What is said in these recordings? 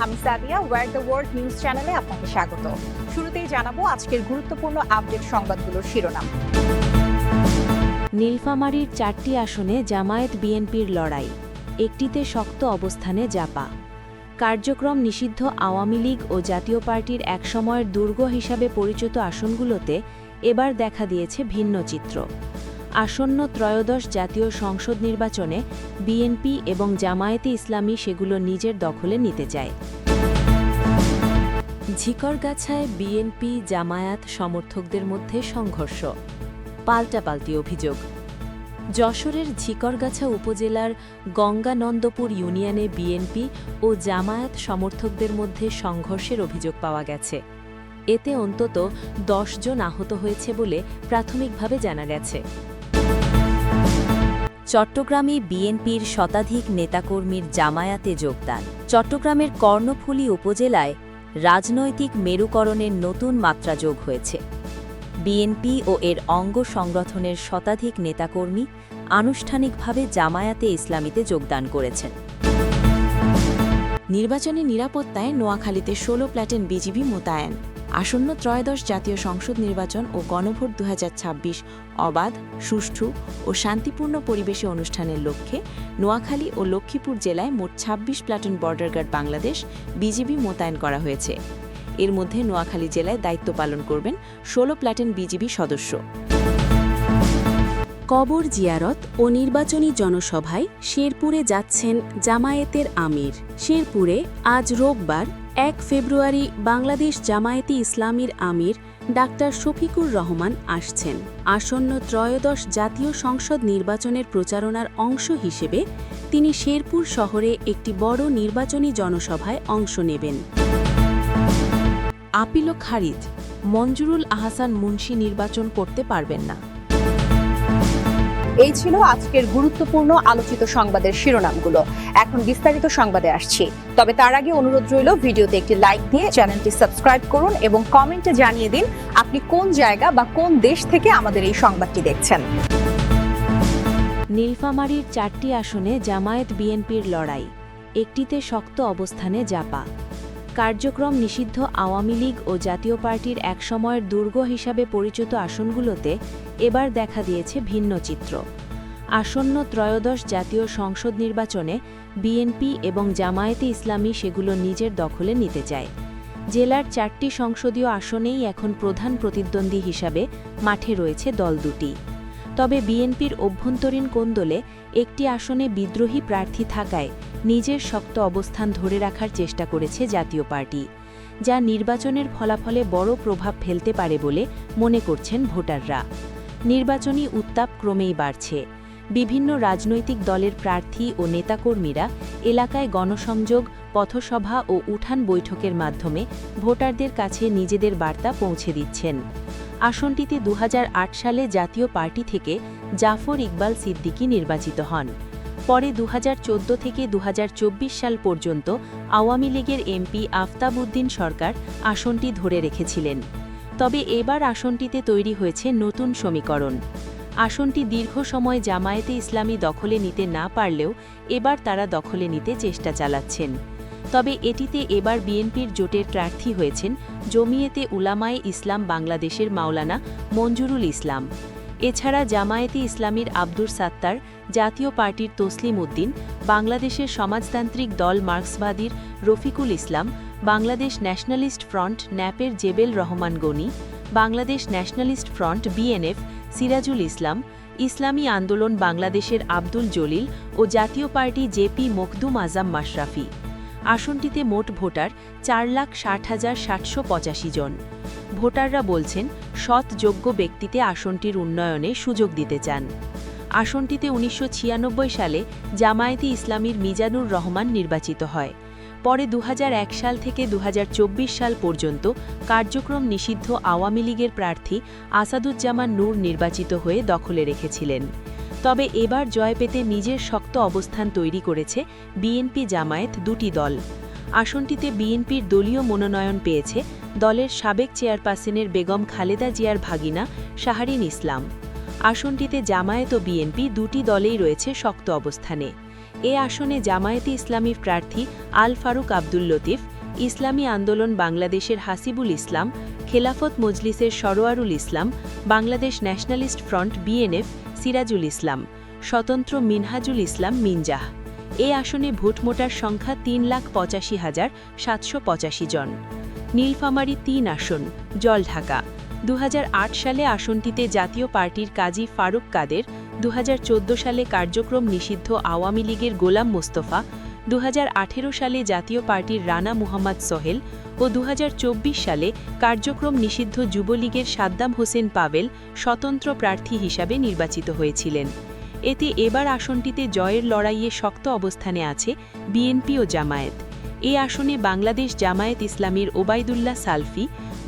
আমি সাদিয়া ওয়ার the world news চ্যানেলে আপনাকে স্বাগত। শুরুতেই জানাবো আজকের গুরুত্বপূর্ণ আপডেট সংবাদগুলোর শিরোনাম। নীলফামারীর 4টি আসনে জামায়াত বিএনপির লড়াই, একটিতে শক্ত অবস্থানে জাপা। কার্যক্রম নিষিদ্ধ আওয়ামী লীগ ও জাতীয় পার্টির একসময়ের দুর্গ হিসাবে পরিচিত আসনগুলোতে এবার দেখা দিয়েছে ভিন্ন চিত্র। আসন্ন ত্রয়োদশ জাতীয় সংসদ নির্বাচনে বিএনপি এবং জামায়াতে ইসলামী সেগুলো নিজের দখলে নিতে চায়। ঝিকরগাছায় বিএনপি জামায়াত সমর্থকদের মধ্যে সংঘর্ষ, পাল্টাপাল্টি অভিযোগ। যশোরের ঝিকরগাছা উপজেলার গঙ্গানন্দপুর ইউনিয়নে বিএনপি ও জামায়াত সমর্থকদের মধ্যে সংঘর্ষের অভিযোগ পাওয়া গেছে। এতে অন্তত 10 জন আহত হয়েছে বলে প্রাথমিকভাবে জানা গেছে। চট্টগ্রামে বিএনপির শতাধিক নেতাকর্মীর জামায়াতে যোগদান। চট্টগ্রামের কর্ণফুলী উপজেলায় রাজনৈতিক মেরুকরণের নতুন মাত্রা যোগ হয়েছে। বিএনপি ও এর অঙ্গ সংগঠনের শতাধিক নেতাকর্মী আনুষ্ঠানিকভাবে জামায়াতে ইসলামীতে যোগদান করেছেন। নির্বাচনী নিরাপত্তায় নোয়াখালীতে 16 প্ল্যাটুন বিজিবি মোতায়েন। আসন্ন ত্রয়োদশ জাতীয় সংসদ নির্বাচন ও গণভোট 2026 অবাধ, সুষ্ঠু ও শান্তিপূর্ণ পরিবেশে অনুষ্ঠানের লক্ষ্যে নোয়াখালী ও লক্ষ্মীপুর জেলায় মোট 26 platoon border guard Bangladesh BGB মোতায়েন করা হয়েছে। এর মধ্যে নোয়াখালী জেলায় দায়িত্ব পালন করবেন 16 প্ল্যাটুন বিজিবি সদস্য। কবর জিয়ারত ও নির্বাচনী জনসভায় শেরপুরে যাচ্ছেন জামায়াতের আমির। শেরপুরে আজ রোববার 1 ফেব্রুয়ারি বাংলাদেশ জামায়াতে ইসলামীর আমির ডাক্তার শফিকুর রহমান আসছেন। আসন্ন ত্রয়োদশ জাতীয় সংসদ নির্বাচনের প্রচারণার অংশ হিসেবে তিনি শেরপুর শহরে একটি বড় নির্বাচনী জনসভায় অংশ নেবেন। আপিল খারিজ, মঞ্জুরুল আহসান মুন্সি নির্বাচন করতে পারবেন না। এই ছিল আজকের গুরুত্বপূর্ণ আলোচিত সংবাদের শিরোনামগুলো। এখন বিস্তারিত সংবাদে আসছি, তবে তার আগে অনুরোধ রইল ভিডিওতে একটি লাইক দিয়ে চ্যানেলটি সাবস্ক্রাইব করুন এবং কমেন্টে জানিয়ে দিন আপনি কোন জায়গা বা কোন দেশ থেকে আমাদের এই সংবাদটি দেখছেন। নীলফামারীর 4টি আসনে জামায়াত বিএনপির লড়াই, একটিতে শক্ত অবস্থানে জাপা। কার্যক্রম নিষিদ্ধ আওয়ামী লীগ ও জাতীয় পার্টির একসময়ের দুর্গ হিসাবে পরিচিত আসনগুলোতে এবার দেখা দিয়েছে ভিন্ন চিত্র। আসন্ন ত্রয়োদশ জাতীয় সংসদ নির্বাচনে বিএনপি এবং জামায়াতে ইসলামী সেগুলো নিজের দখলে নিতে চায়। জেলার 4টি সংসদীয় আসনেই এখন প্রধান প্রতিদ্বন্দ্বী হিসাবে মাঠে রয়েছে দল দুটি। তবে বিএনপির অভ্যন্তরীণ কোন্দলে একটি আসনে বিদ্রোহী প্রার্থী থাকায় নিজের শক্ত অবস্থান ধরে রাখার চেষ্টা করেছে জাতীয় পার্টি, যা নির্বাচনের ফলাফলে বড় প্রভাব ফেলতে পারে বলে মনে করছেন ভোটাররা। নির্বাচনী উত্তাপ ক্রমেই বাড়ছে। বিভিন্ন রাজনৈতিক দলের প্রার্থী ও নেতাকর্মীরা এলাকায় গণসংযোগ, পথসভা ও উঠান বৈঠকের মাধ্যমে ভোটারদের কাছে নিজেদের বার্তা পৌঁছে দিচ্ছেন। আসনটিতে 2008 সালে জাতীয় পার্টি থেকে জাফর ইকবাল সিদ্দিকী নির্বাচিত হন। পরে 2014 থেকে 2024 সাল পর্যন্ত আওয়ামী লীগের এমপি আফতাব উদ্দিন সরকার আসনটি ধরে রেখেছিলেন। তবে এবার আসনটিতে তৈরি হয়েছে নতুন সমীকরণ। আসনটি দীর্ঘ সময় জামায়াতে ইসলামী দখলে নিতে না পারলেও এবার তারা দখলে নিতে চেষ্টা চালাচ্ছেন। তবে এটিতে এবার বিএনপির জোটের প্রার্থী হয়েছেন জমিয়েতে উলামায়ে ইসলাম বাংলাদেশের মাওলানা মঞ্জুরুল ইসলাম। এছাড়া জামায়াতে ইসলামীর আব্দুর সাত্তার, জাতীয় পার্টির তসলিম উদ্দিন, বাংলাদেশের সমাজতান্ত্রিক দল মার্ক্সবাদীর রফিকুল ইসলাম, বাংলাদেশ ন্যাশনালিস্ট ফ্রন্ট ন্যাপের Jebel Rahman Gani, Bangladesh Nationalist Front BNF Sirajul Islam, Islami Andolan বাংলাদেশের আব্দুল জলিল ও জাতীয় পার্টি জেপি মখদুম আজম মাশরাফি। আসনটিতে মোট ভোটার 4,60,785 জন। ভোটাররা বলছেন সৎ যোগ্য ব্যক্তিতে আসনটির উন্নয়নে সুযোগ দিতে চান। আসনটিতে 1996 সালে জামায়াতে ইসলামীর মিজানুর রহমান নির্বাচিত হয়। পরে 2001 সাল থেকে 2024 সাল পর্যন্ত কার্যক্রম নিষিদ্ধ আওয়ামী লীগের প্রার্থী আসাদুজ্জামান নূর নির্বাচিত হয়ে দখলে রেখেছিলেন। তবে এবার জয় পেতে নিজের শক্ত অবস্থান তৈরি করেছে বিএনপি জামায়াত দুটি দল। আসনটিতে বিএনপির দলীয় মনোনয়ন পেয়েছে দলের সাবেক চেয়ারপারসনের বেগম খালেদা জিয়ার ভাগিনা শাহরিন ইসলাম। আসনটিতে জামায়াত ও বিএনপি দুটি দলেই রয়েছে শক্ত অবস্থানে। এ আসনে জামায়াতে ইসলামীর প্রার্থী আল ফারুক আব্দুল লতিফ, ইসলামী আন্দোলন বাংলাদেশের হাসিবুল ইসলাম, খেলাফত মজলিসের Sarwarul Islam, Bangladesh Nationalist Front BNF Sirajul Islam, স্বতন্ত্র মিনহাজুল ইসলাম মিনজাহ। এ আসনে ভোটমোটার সংখ্যা ৩,85,785 জন। নীলফামারী ৩ আসন, জলঢাকা। ২০০৮ সালে আসনটিতে জাতীয় পার্টির কাজী ফারুক কাদের, ২০১৪ সালে কার্যক্রম নিষিদ্ধ আওয়ামী লীগের গোলাম মোস্তফা, ২০১৮ সালে জাতীয় পার্টির রানা মুহাম্মদ সোহেল ও ২০২৪ সালে কার্যক্রম নিষিদ্ধ যুবলীগের সাদ্দাম হোসেন পাভেল স্বতন্ত্র প্রার্থী হিসাবে নির্বাচিত হয়েছিলেন। এতে এবার আসনটিতে জয়ের লড়াইয়ে শক্ত অবস্থানে আছে বিএনপি ও জামায়াত। এ আসনে বাংলাদেশ জামায়াত ইসলামীর ওবায়দুল্লাহ সালফি,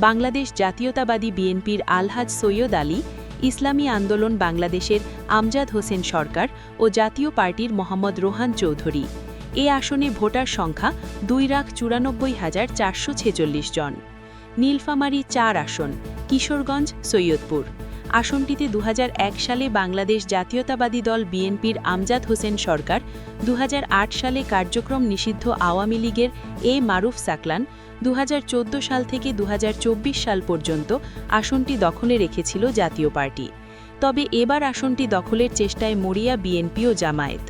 বাংলাদেশ জাতীয়তাবাদী বিএনপির আলহাজ সৈয়দ আলী, ইসলামী আন্দোলন বাংলাদেশের আমজাদ হোসেন সরকার ও জাতীয় পার্টির মোহাম্মদ রোহান চৌধুরী। এ আসনে ভোটার সংখ্যা 2,94,446 জন। নীলফামারী ৪ আসন, কিশোরগঞ্জ সৈয়দপুর। আসনটিতে ২০০১ সালে বাংলাদেশ জাতীয়তাবাদী দল বিএনপির আমজাদ হোসেন সরকার, ২০০৮ সালে কার্যক্রম নিষিদ্ধ আওয়ামী লীগের এ মারুফ সাকলান, ২০১৪ সাল থেকে ২০২৪ সাল পর্যন্ত আসনটি দখলে রেখেছিল জাতীয় পার্টি। তবে এবার আসনটি দখলের চেষ্টায় মরিয়া বিএনপি ও জামায়াত।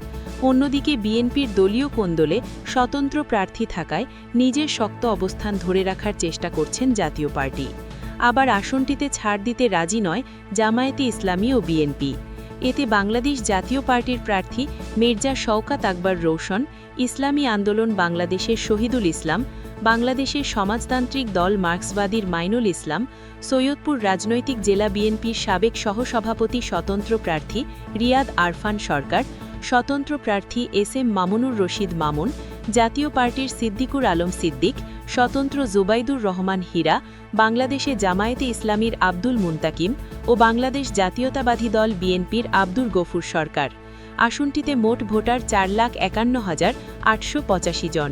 অন্যদিকে বিএনপির দলীয় কোন্দলে স্বতন্ত্র প্রার্থী থাকায় নিজের শক্ত অবস্থান ধরে রাখার চেষ্টা করছেন জাতীয় পার্টি। আবার আসনটিতে ছাড় দিতে রাজি নয় জামায়াতে ইসলামী ও বিএনপি। এতে বাংলাদেশ জাতীয় পার্টির প্রার্থী মির্জা শওকাত আকবর রৌশন, ইসলামী আন্দোলন বাংলাদেশের শহীদুল ইসলাম, বাংলাদেশের সমাজতান্ত্রিক দল মার্ক্সবাদীর মাইনুল ইসলাম, সৈয়দপুর রাজনৈতিক জেলা বিএনপির সাবেক সহসভাপতি স্বতন্ত্র প্রার্থী রিয়াদ আরফান সরকার, স্বতন্ত্র প্রার্থী এস.এম. মামুনুর রশিদ মামুন, জাতীয় পার্টির সিদ্দিকুর আলম সিদ্দিক, স্বতন্ত্র জুবাইদুর রহমান হীরা, বাংলাদেশে জামায়াতে ইসলামীর আব্দুল মুন্তাকিম ও বাংলাদেশ জাতীয়তাবাদী দল বিএনপির আব্দুর গফুর সরকার। আসনটিতে মোট ভোটার 4,51,885 জন।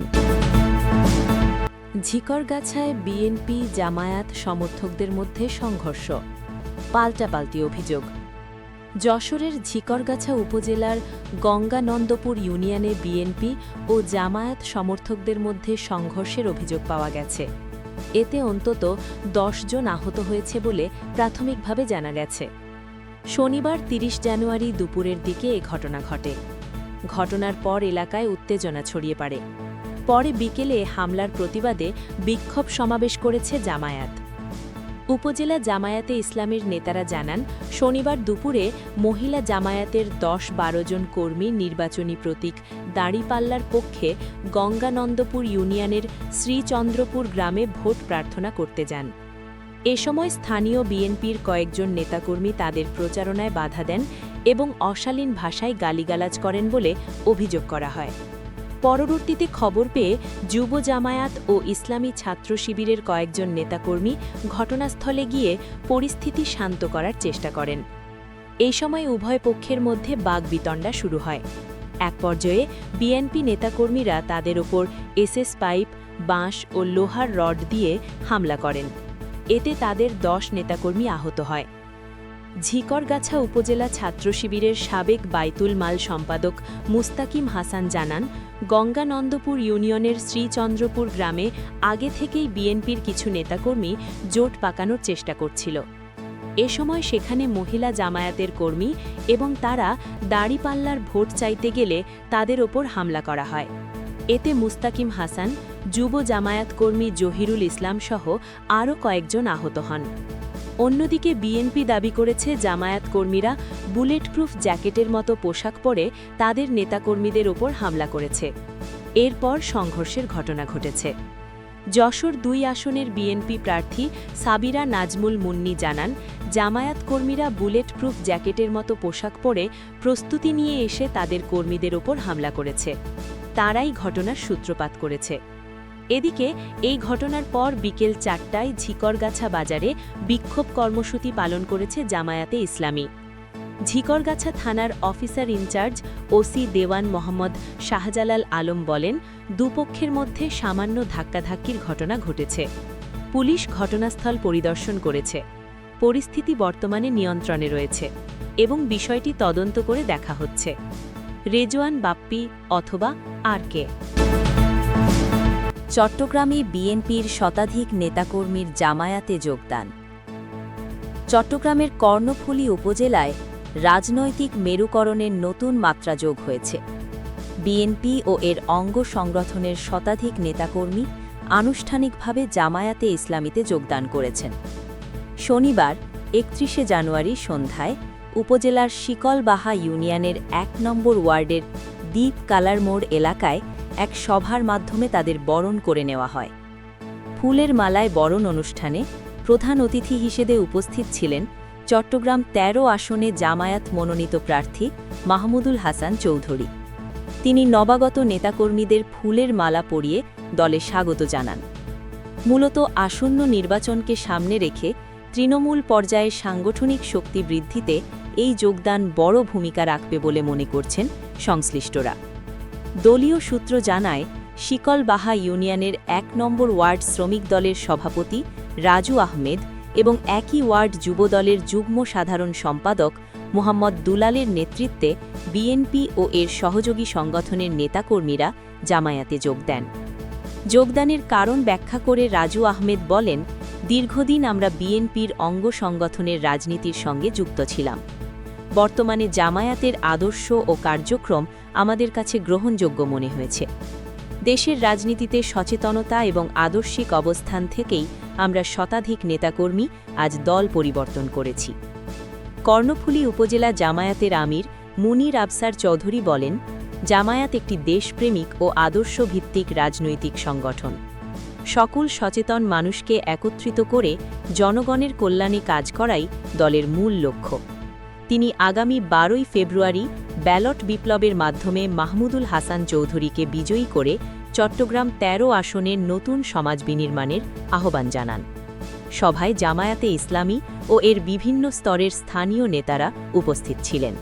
ঝিকরগাছায় বিএনপি জামায়াত সমর্থকদের মধ্যে সংঘর্ষ, পাল্টাপাল্টি অভিযোগ। যশোরের ঝিকরগাছা উপজেলার গঙ্গানন্দপুর ইউনিয়নে বিএনপি ও জামায়াত সমর্থকদের মধ্যে সংঘর্ষের অভিযোগ পাওয়া গেছে। এতে অন্তত ১০ জন আহত হয়েছে বলে প্রাথমিকভাবে জানা গেছে। শনিবার ৩০ জানুয়ারি দুপুরের দিকে এ ঘটনা ঘটে। ঘটনার পর এলাকায় উত্তেজনা ছড়িয়ে পড়ে। পরে বিকেলে হামলার প্রতিবাদে বিক্ষোভ সমাবেশ করেছে জামায়াত। উপজেলা জামায়াতে ইসলামের নেতারা জানান, শনিবার দুপুরে মহিলা জামায়াতের ১০-১২ জন কর্মী নির্বাচনী প্রতীক দাঁড়িপাল্লার পক্ষে গঙ্গানন্দপুর ইউনিয়নের শ্রীচন্দ্রপুর গ্রামে ভোট প্রার্থনা করতে যান। এ সময় স্থানীয় বিএনপির কয়েকজন নেতাকর্মী তাদের প্রচারণায় বাধা দেন এবং অশালীন ভাষায় গালিগালাজ করেন বলে অভিযোগ করা হয়। পরবর্তীতে খবর পেয়ে যুব জামায়াত ও ইসলামী ছাত্র শিবিরের কয়েকজন নেতাকর্মী ঘটনাস্থলে গিয়ে পরিস্থিতি শান্ত করার চেষ্টা করেন। এই সময় উভয় পক্ষের মধ্যে বাগবিতণ্ডা শুরু হয়। এক পর্যায়ে বিএনপি নেতাকর্মীরা তাদের ওপর এসএস পাইপ, বাঁশ ও লোহার রড দিয়ে হামলা করেন। এতে তাদের ১০ নেতাকর্মী আহত হয়। ঝিকরগাছা উপজেলা ছাত্র শিবিরের সাবেক বাইতুল মাল সম্পাদক মুস্তাকিম হাসান জানান, গঙ্গানন্দপুর ইউনিয়নের শ্রীচন্দ্রপুর গ্রামে আগে থেকেই বিএনপির কিছু নেতাকর্মী জোট পাকানোর চেষ্টা করছিল। এ সময় সেখানে মহিলা জামায়াতের কর্মী এবং তারা দাঁড়িপাল্লার ভোট চাইতে গেলে তাদের ওপর হামলা করা হয়। এতে মুস্তাকিম হাসান, যুব জামায়াত কর্মী জহিরুল ইসলাম সহ আরও কয়েকজন আহত হন। অন্যদিকে বিএনপি দাবি করেছে জামায়াত কর্মীরা বুলেটপ্রুফ জ্যাকেটের মতো পোশাক পরে তাদের নেতাকর্মীদের ওপর হামলা করেছে। এরপর সংঘর্ষের ঘটনা ঘটেছে। যশোর ২ আসনের বিএনপি প্রার্থী সাবিরা নাজমুল মুন্নি জানান, জামায়াত কর্মীরা বুলেটপ্রুফ জ্যাকেটের মতো পোশাক পরে প্রস্তুতি নিয়ে এসে তাদের কর্মীদের ওপর হামলা করেছে। তারাই ঘটনার সূত্রপাত করেছে। এদিকে এই ঘটনার পর বিকেল ৪টায় ঝিকরগাছা বাজারে বিক্ষোভ কর্মসূচি পালন করেছে জামায়াতে ইসলামী। ঝিকরগাছা থানার অফিসার ইনচার্জ ওসি দেওয়ান মোহাম্মদ শাহজালাল আলম বলেন, দুপক্ষের মধ্যে সামান্য ধাক্কাধাক্কির ঘটনা ঘটেছে। পুলিশ ঘটনাস্থল পরিদর্শন করেছে। পরিস্থিতি বর্তমানে নিয়ন্ত্রণে রয়েছে এবং বিষয়টি তদন্ত করে দেখা হচ্ছে। রেজওয়ান বাপ্পি অথবা আর কে। চট্টগ্রামে বিএনপির শতাধিক নেতাকর্মীর জামায়াতে যোগদান। চট্টগ্রামের কর্ণফুলী উপজেলায় রাজনৈতিক মেরুকরণের নতুন মাত্রা যোগ হয়েছে। বিএনপি ও এর অঙ্গ সংগঠনের শতাধিক নেতাকর্মী আনুষ্ঠানিকভাবে জামায়াতে ইসলামীতে যোগদান করেছেন। শনিবার ৩১ জানুয়ারি সন্ধ্যায় উপজেলার শিকলবাহা ইউনিয়নের ১ নম্বর ওয়ার্ডের দ্বীপ কালার মোড় এলাকায় এক সভার মাধ্যমে তাদের বরণ করে নেওয়া হয়। ফুলের মালায় বরণ অনুষ্ঠানে প্রধান অতিথি হিসেবে উপস্থিত ছিলেন চট্টগ্রাম ১৩ আসনে জামায়াত মনোনীত প্রার্থী মাহমুদুল হাসান চৌধুরী। তিনি নবাগত নেতাকর্মীদের ফুলের মালা পরিয়ে দলে স্বাগত জানান। মূলত আসন্ন নির্বাচনকে সামনে রেখে তৃণমূল পর্যায়ে সাংগঠনিক শক্তি বৃদ্ধিতে এই যোগদান বড় ভূমিকা রাখবে বলে মনে করছেন সংশ্লিষ্টরা। দলীয় সূত্র জানায়, শিকলবাহা ইউনিয়নের ১ নম্বর ওয়ার্ড শ্রমিক দলের সভাপতি রাজু আহমেদ এবং একই ওয়ার্ড যুবদলের যুগ্ম সাধারণ সম্পাদক মোহাম্মদ দুলালের নেতৃত্বে বিএনপি ও এর সহযোগী সংগঠনের নেতাকর্মীরা জামায়াতে যোগ দেন। যোগদানের কারণ ব্যাখ্যা করে রাজু আহমেদ বলেন, দীর্ঘদিন আমরা বিএনপির অঙ্গ সংগঠনের রাজনীতির সঙ্গে যুক্ত ছিলাম। বর্তমানে জামায়াতের আদর্শ ও কার্যক্রম আমাদের কাছে গ্রহণযোগ্য মনে হয়েছে। দেশের রাজনীতিতে সচেতনতা এবং আদর্শিক অবস্থান থেকেই আমরা শতাধিক নেতাকর্মী আজ দল পরিবর্তন করেছি। কর্ণফুলী উপজেলা জামায়াতের আমির মুনির আফসার চৌধুরী বলেন, জামায়াত একটি দেশপ্রেমিক ও আদর্শভিত্তিক রাজনৈতিক সংগঠন। সকল সচেতন মানুষকে একত্রিত করে জনগণের কল্যাণে কাজ করাই দলের মূল লক্ষ্য। তিনি আগামী ১২ ফেব্রুয়ারি ব্যালট বিপ্লবের মাধ্যমে মাহমুদুল হাসান চৌধুরীকে বিজয়ী করে চট্টগ্রাম ১৩ আসনের নতুন সমাজ বিনির্মাণের আহ্বান জানান। সভায় জামায়াতে ইসলামী ও এর বিভিন্ন স্তরের স্থানীয় নেতারা উপস্থিত ছিলেন।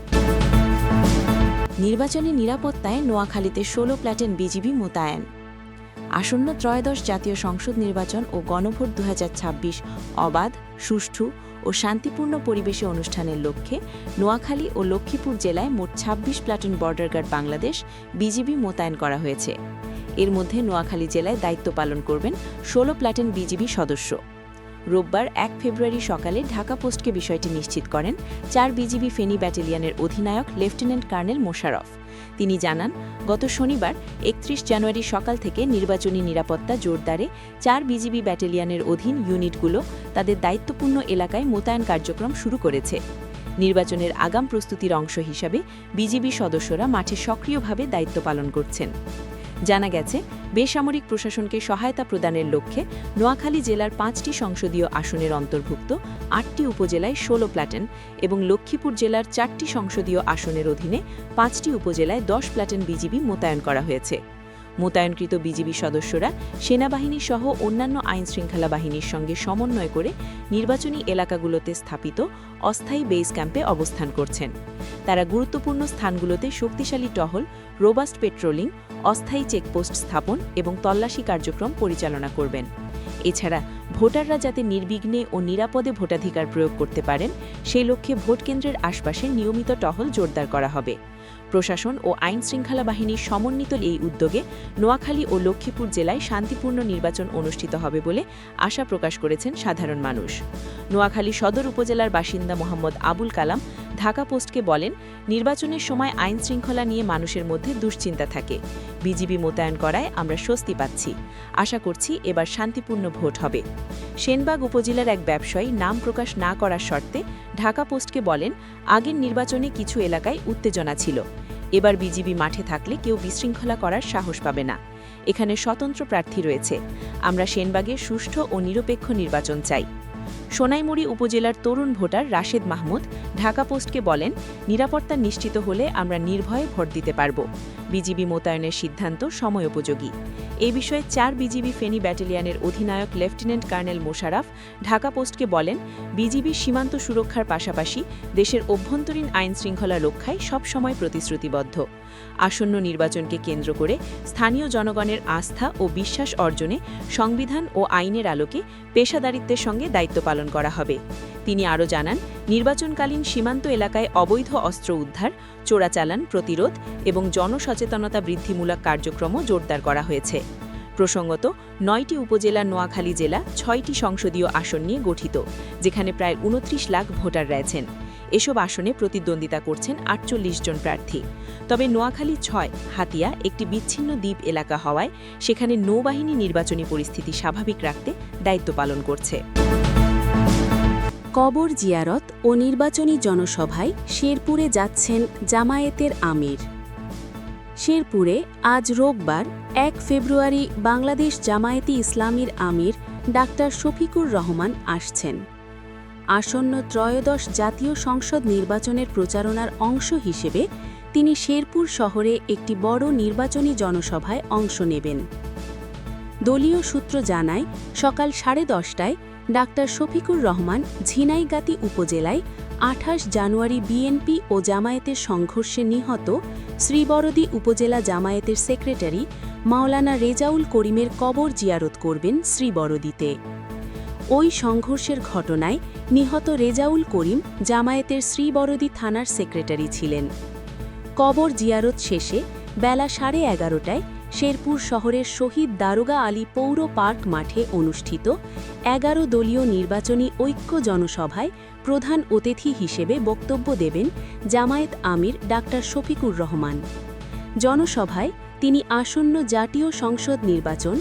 নির্বাচনী নিরাপত্তায় নোয়াখালীতে ১৬ প্ল্যাটুন বিজিবি মোতায়েন। আসন্ন ত্রয়োদশ জাতীয় সংসদ নির্বাচন ও গণভোট ২০২৬ অবাধ, সুষ্ঠু ও শান্তিপূর্ণ পরিবেশে অনুষ্ঠানের লক্ষ্যে নোয়াখালী ও লক্ষ্মীপুর জেলায় মোট ২৬ platoon border guard Bangladesh BGB মোতায়েন করা হয়েছে। এর মধ্যে নোয়াখালী জেলায় দায়িত্ব পালন করবেন ১৬ প্ল্যাটুন বিজিবি সদস্য। রোববার ১ ফেব্রুয়ারি সকালে ঢাকা পোস্টকে বিষয়টি নিশ্চিত করেন ৪ বিজিবি ফেনী ব্যাটালিয়নের অধিনায়ক লেফটেন্যান্ট কর্নেল মোশাররফ। তিনি জানান, গত শনিবার ৩১ জানুয়ারি সকাল থেকে নির্বাচনী নিরাপত্তা জোরদারে ৪ বিজিবি ব্যাটালিয়নের অধীন ইউনিটগুলো তাদের দায়িত্বপূর্ণ এলাকায় মোতায়েন কার্যক্রম শুরু করেছে। নির্বাচনের আগাম প্রস্তুতির অংশ হিসাবে বিজিবি সদস্যরা মাঠে সক্রিয়ভাবে দায়িত্ব পালন করছেন। জানা গেছে, বেসামরিক প্রশাসনকে সহায়তা প্রদানের লক্ষ্যে নোয়াখালী জেলার ৫টি সংসদীয় আসনের অন্তর্ভুক্ত ৮টি উপজেলায় ১৬ প্ল্যাটুন এবং লক্ষ্মীপুর জেলার ৪টি সংসদীয় আসনের অধীনে ৫টি উপজেলায় ১০ প্ল্যাটুন বিজিবি মোতায়েন করা হয়েছে। মোতায়েনকৃত বিজিবি সদস্যরা সেনাবাহিনী সহ অন্যান্য আইনশৃঙ্খলা বাহিনীর সঙ্গে সমন্বয় করে নির্বাচনী এলাকাগুলোতে স্থাপিত অস্থায়ী বেস ক্যাম্পে অবস্থান করছেন। তারা গুরুত্বপূর্ণ স্থানগুলোতে শক্তিশালী টহল, রোবাস্ট পেট্রোলিং, অস্থায়ী চেকপোস্ট স্থাপন এবং তল্লাশি কার্যক্রম পরিচালনা করবেন। এছাড়া ভোটাররা যাতে নির্বিঘ্নে ও নিরাপদে ভোটাধিকার প্রয়োগ করতে পারেন সেই লক্ষ্যে ভোটকেন্দ্রের আশপাশে নিয়মিত টহল জোরদার করা হবে। প্রশাসন ও আইনশৃঙ্খলা বাহিনীর সমন্বিত এই উদ্যোগে নোয়াখালী ও লক্ষ্মীপুর জেলায় শান্তিপূর্ণ নির্বাচন অনুষ্ঠিত হবে বলে আশা প্রকাশ করেছেন সাধারণ মানুষ। নোয়াখালী সদর উপজেলার বাসিন্দা মোহাম্মদ আবুল কালাম ঢাকা পোস্টকে বলেন, নির্বাচনের সময় আইনশৃঙ্খলা নিয়ে মানুষের মধ্যে দুশ্চিন্তা থাকে। বিজিবি মোতায়েন করায় আমরা স্বস্তি পাচ্ছি। আশা করছি এবার শান্তিপূর্ণ ভোট হবে। সেনবাগ উপজেলার এক ব্যবসায়ী নাম প্রকাশ না করার শর্তে ঢাকা পোস্টকে বলেন, আগের নির্বাচনে কিছু এলাকায় উত্তেজনা ছিল। এবার বিজিবি মাঠে থাকলে কেউ বিশৃঙ্খলা করার সাহস পাবে না। এখানে স্বতন্ত্র প্রার্থী রয়েছে। আমরা সেনবাগে সুষ্ঠু ও নিরপেক্ষ নির্বাচন চাই। সোনাইমুড়ি উপজেলার তরুণ ভোটার রাশেদ মাহমুদ ঢাকা পোস্টকে বলেন, নিরাপত্তা নিশ্চিত হলে আমরা নির্ভয়ে ভোট দিতে পারব। বিজিবি মোতায়েনের সিদ্ধান্ত সময়োপযোগী। এই বিষয়ে ৪ বিজিবি ফেনী ব্যাটালিয়নের অধিনায়ক লেফটেন্যান্ট কর্নেল মোশাররফ ঢাকা পোস্টকে বলেন, বিজিবি সীমান্ত সুরক্ষার পাশাপাশি দেশের অভ্যন্তরীণ আইন শৃঙ্খলা রক্ষায় সবসময় প্রতিশ্রুতিবদ্ধ। আসন্ন নির্বাচনকে কেন্দ্র করে স্থানীয় জনগণের আস্থা ও বিশ্বাস অর্জনে সংবিধান ও আইনের আলোকে পেশাদারিত্বের সঙ্গে দায়িত্ব পালন করা হবে। তিনি আরও জানান, নির্বাচনকালীন সীমান্ত এলাকায় অবৈধ অস্ত্র উদ্ধার, চোরাচালান প্রতিরোধ এবং জনসচেতনতা বৃদ্ধিমূলক কার্যক্রমও জোরদার করা হয়েছে। প্রসঙ্গত, 9টি উপজেলা নোয়াখালী জেলা 6টি সংসদীয় আসন নিয়ে গঠিত, যেখানে প্রায় 29 লাখ ভোটার রয়েছেন। এসব আসনে প্রতিদ্বন্দ্বিতা করছেন 48 জন প্রার্থী। তবে নোয়াখালী 6 হাতিয়া একটি বিচ্ছিন্ন দ্বীপ এলাকা হওয়ায় সেখানে নৌবাহিনী নির্বাচনী পরিস্থিতি স্বাভাবিক রাখতে দায়িত্ব পালন করছে। কবর জিয়ারত ও নির্বাচনী জনসভায় শেরপুরে যাচ্ছেন জামায়াতের আমির। শেরপুরে আজ রোববার 1 ফেব্রুয়ারি বাংলাদেশ জামায়াতে ইসলামীর আমির ডাক্তার শফিকুর রহমান আসছেন। আসন্ন ত্রয়োদশ জাতীয় সংসদ নির্বাচনের প্রচারণার অংশ হিসেবে তিনি শেরপুর শহরে একটি বড় নির্বাচনী জনসভায় অংশ নেবেন। দলীয় সূত্র জানায়, সকাল 10:30টায় ডাক্তার শফিকুর রহমান ঝিনাইগাতি উপজেলায় 28 জানুয়ারি বিএনপি ও জামায়াতের সংঘর্ষে নিহত শ্রীবরদী উপজেলা জামায়াতের সেক্রেটারি মাওলানা রেজাউল করিমের কবর জিয়ারত করবেন শ্রীবরদীতে। ওই সংঘর্ষের ঘটনায় নিহত রেজাউল করিম জামায়াতের শ্রীবরদী থানার সেক্রেটারি ছিলেন। কবর জিয়ারত শেষে বেলা 11:30টায় শেরপুর শহরের শহীদ দারোগা আলী পৌর পার্ক মাঠে অনুষ্ঠিত 11 দলীয় নির্বাচনী ঐক্য জনসভায় প্রধান অতিথি হিসেবে বক্তব্য দেবেন জামায়াত আমির ডাক্তার শফিকুর রহমান। জনসভায় তিনি আসন্ন জাতীয় সংসদ নির্বাচন,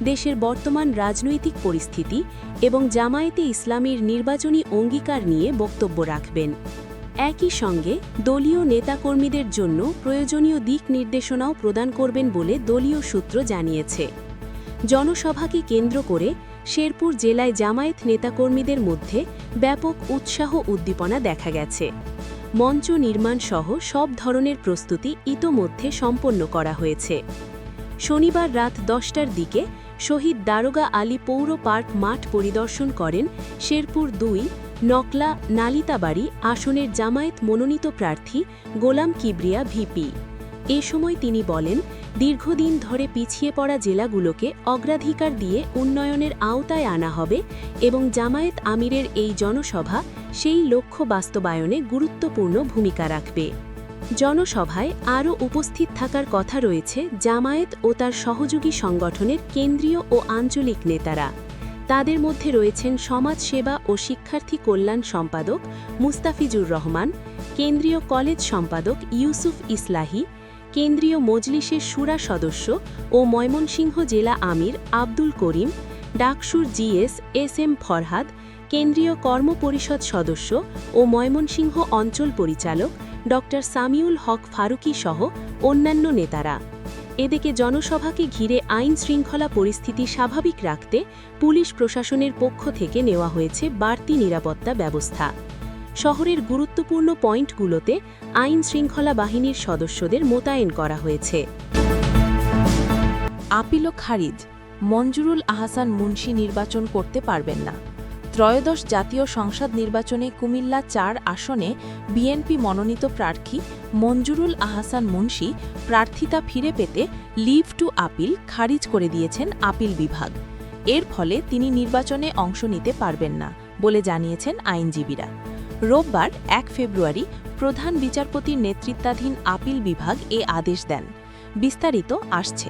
দেশের বর্তমান রাজনৈতিক পরিস্থিতি এবং জামায়াতে ইসলামীর নির্বাচনী অঙ্গীকার নিয়ে বক্তব্য রাখবেন। একই সঙ্গে দলীয় নেতাকর্মীদের জন্য প্রয়োজনীয় দিক নির্দেশনাও প্রদান করবেন বলে দলীয় সূত্র জানিয়েছে। জনসভাকে কেন্দ্র করে শেরপুর জেলায় জামায়াত নেতাকর্মীদের মধ্যে ব্যাপক উৎসাহ উদ্দীপনা দেখা গেছে। মঞ্চ নির্মাণ সহ সব ধরনের প্রস্তুতি ইতোমধ্যে সম্পন্ন করা হয়েছে। শনিবার রাত 10টার দিকে শহীদ দারোগা আলী পৌর পার্ক মাঠ পরিদর্শন করেন শেরপুর 2 নকলা নালিতাবাড়ি আসনের জামায়াত মনোনীত প্রার্থী গোলাম কিবরিয়া ভিপি। এ সময় তিনি বলেন, দীর্ঘদিন ধরে পিছিয়ে পড়া জেলাগুলোকে অগ্রাধিকার দিয়ে উন্নয়নের আওতায় আনা হবে এবং জামায়াত আমিরের এই জনসভা সেই লক্ষ্য বাস্তবায়নে গুরুত্বপূর্ণ ভূমিকা রাখবে। জনসভায় আরও উপস্থিত থাকার কথা রয়েছে জামায়াত ও তার সহযোগী সংগঠনের কেন্দ্রীয় ও আঞ্চলিক নেতারা। তাদের মধ্যে রয়েছেন সমাজসেবা ও শিক্ষার্থী কল্যাণ সম্পাদক মুস্তাফিজুর রহমান, কেন্দ্রীয় কলেজ সম্পাদক ইউসুফ ইসলাহি, কেন্দ্রীয় মজলিসের শুরা সদস্য ও ময়মনসিংহ জেলা আমির আব্দুল করিম, ডাকসুর জিএস এস.এম. ফরহাদ, কেন্দ্রীয় কর্মপরিষদ সদস্য ও ময়মনসিংহ অঞ্চল পরিচালক ড. সামিউল হক ফারুকী সহ অন্যান্য নেতারা। এদিকে জনসভাকে ঘিরে আইন শৃঙ্খলা পরিস্থিতি স্বাভাবিক রাখতে পুলিশ প্রশাসনের পক্ষ থেকে নেওয়া হয়েছে বাড়তি নিরাপত্তা ব্যবস্থা। শহরের গুরুত্বপূর্ণ পয়েন্টগুলোতে আইন শৃঙ্খলা বাহিনীর সদস্যদের মোতায়েন করা হয়েছে। আপিল খারিজ, মঞ্জুরুল আহসান মুন্সি নির্বাচন করতে পারবেন না। ত্রয়োদশ জাতীয় সংসদ নির্বাচনে কুমিল্লা 4 আসনে বিএনপি মনোনীত প্রার্থী মঞ্জুরুল আহসান মুন্সি প্রার্থিতা ফিরে পেতে লিভ টু আপিল খারিজ করে দিয়েছেন আপিল বিভাগ। এর ফলে তিনি নির্বাচনে অংশ নিতে পারবেন না বলে জানিয়েছেন আইনজীবীরা। রোববার 1 ফেব্রুয়ারি প্রধান বিচারপতির নেতৃত্বাধীন আপিল বিভাগ এ আদেশ দেন। বিস্তারিত আসছে।